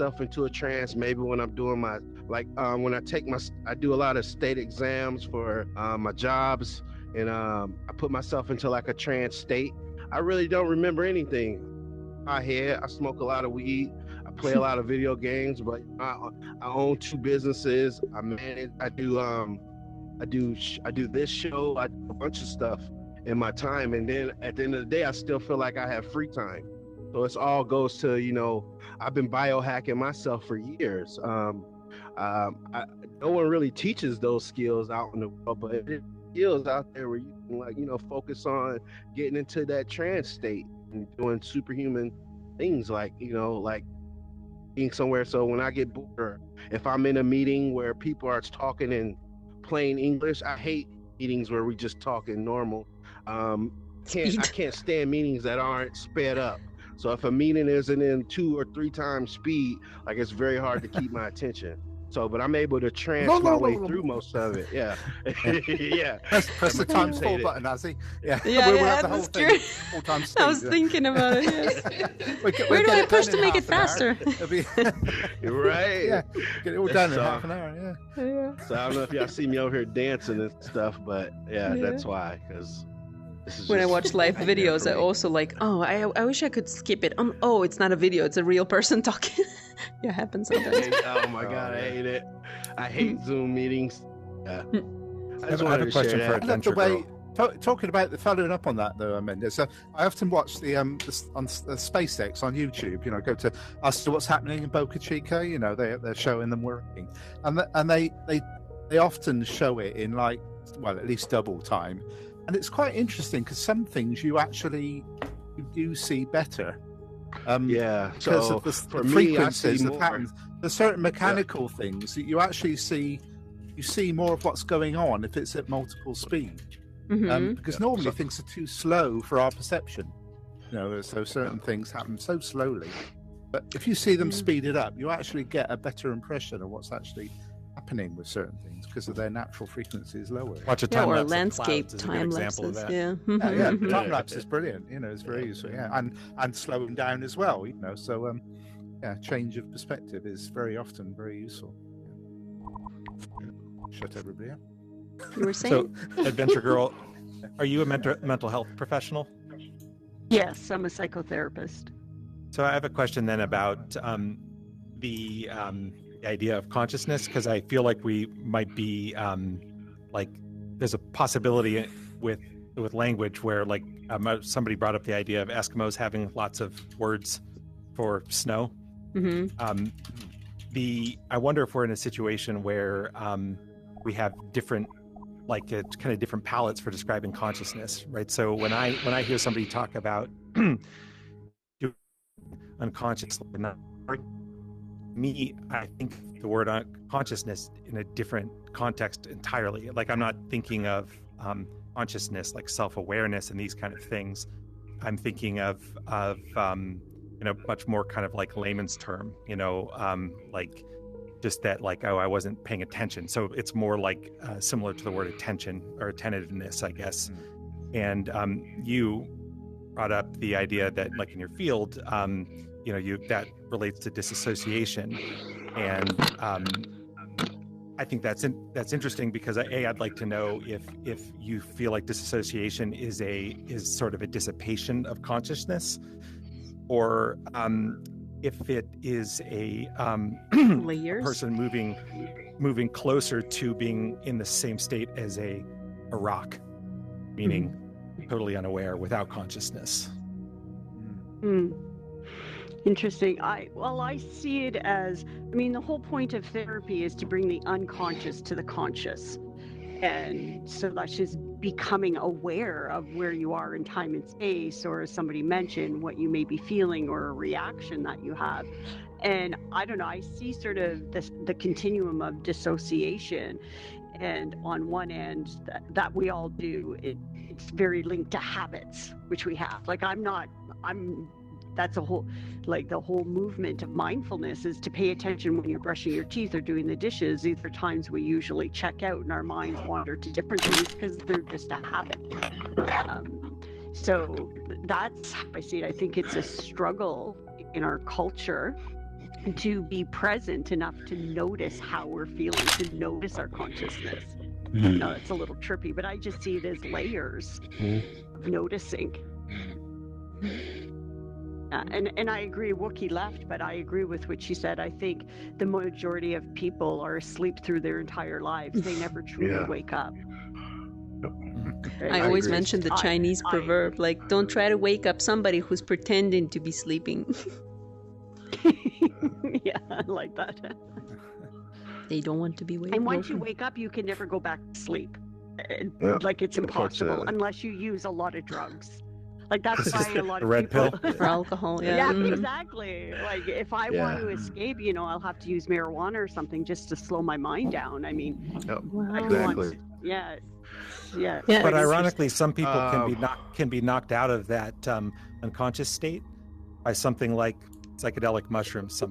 myself into a trance. Maybe when I'm doing my, like, when I do a lot of state exams for my jobs, and I put myself into like a trance state. I really don't remember anything. My head, I smoke a lot of weed. I play a lot of video games, but I own two businesses. I manage. I do this show. I do a bunch of stuff in my time, and then at the end of the day, I still feel like I have free time. So it's all goes to, I've been biohacking myself for years. No one really teaches those skills out in the world, but it skills out there where you can, like, focus on getting into that trance state and doing superhuman things, like, like being somewhere. So when I get bored, or if I'm in a meeting where people are talking in plain English, I hate meetings where we just talk in normal. I can't stand meetings that aren't sped up. So if a meeting isn't in 2 or 3 times speed, like, it's very hard to keep my attention. So, but I'm able to trance my way through most of it. Yeah. Yeah. Press the times 4 button, Nazi. Yeah. Yeah, we'll have the whole thing 4 times speed. I was thinking about it. Yeah. Where do I push to make it faster? Right. Yeah. Get it all done in half an hour. Yeah. So I don't know if y'all see me over here dancing and stuff, but yeah. That's why. Because when I watch live videos, I also like, I wish I could skip it. It's not a video, it's a real person talking. Yeah, it happens sometimes. Oh my God, I hate it. I hate Zoom meetings. Yeah. I have a question for Adventure Girl. Talking about following up on that though, Amanda. So I often watch the on SpaceX on YouTube. Go to as to what's happening in Boca Chica. They're showing them working, and they often show it in, like, well, at least double time. And it's quite interesting because some things you do see better. Because of the frequencies, the patterns. There's certain mechanical things that you actually see more of what's going on if it's at multiple speed. Because normally things are too slow for our perception. So certain things happen so slowly. But if you see them speeded up, you actually get a better impression of what's actually happening with certain things because of their natural frequency is lower. Watch a time lapse. Or landscape time lapses. Time lapse is brilliant. It's very useful. Yeah, and slowing down as well. So change of perspective is very often very useful. Shut everybody up. You were saying? So, Adventure Girl, are you a mental health professional? Yes, I'm a psychotherapist. So I have a question then about the idea of consciousness, because I feel like we might be there's a possibility with language where, like, somebody brought up the idea of Eskimos having lots of words for snow. I wonder if we're in a situation where we have different, kind of different palettes for describing consciousness, right? So when I hear somebody talk about unconscious, me, I think the word consciousness in a different context entirely. Like, I'm not thinking of consciousness like self-awareness and these kind of things. I'm thinking of much more kind of like layman's term, like just that, like, I wasn't paying attention. So it's more like similar to the word attention or attentiveness, I guess. And you brought up the idea that, like, in your field, that relates to disassociation, and I think that's interesting because I'd like to know if you feel like disassociation is sort of a dissipation of consciousness, or if it is a person moving closer to being in the same state as a rock, meaning totally unaware without consciousness. Interesting. I see it as, the whole point of therapy is to bring the unconscious to the conscious. And so that's just becoming aware of where you are in time and space, or as somebody mentioned, what you may be feeling or a reaction that you have. And I don't know, I see sort of the continuum of dissociation. And on one end, that we all do, it's very linked to habits, which we have. Like, that's a whole, like, the whole movement of mindfulness is to pay attention when you're brushing your teeth or doing the dishes. These are times we usually check out and our minds wander to different things because they're just a habit. So that's how I see it. I think it's a struggle in our culture to be present enough to notice how we're feeling, to notice our consciousness. No, it's a little trippy, but I just see it as layers of noticing. And I agree, Wookiee left, but I agree with what she said. I think the majority of people are asleep through their entire lives. They never truly wake up. I always mention the Chinese proverb, like, don't try to wake up somebody who's pretending to be sleeping. Yeah, I like that. They don't want to be waking up. And once you wake up, you can never go back to sleep. Like, it's impossible unless you use a lot of drugs. Like, that's why a lot of red people... pill for alcohol, yeah. Yeah, exactly. Like, if I want to escape, I'll have to use marijuana or something just to slow my mind down. I mean, I don't want... Yeah. But ironically, some people can be knocked out of that unconscious state by something like psychedelic mushrooms.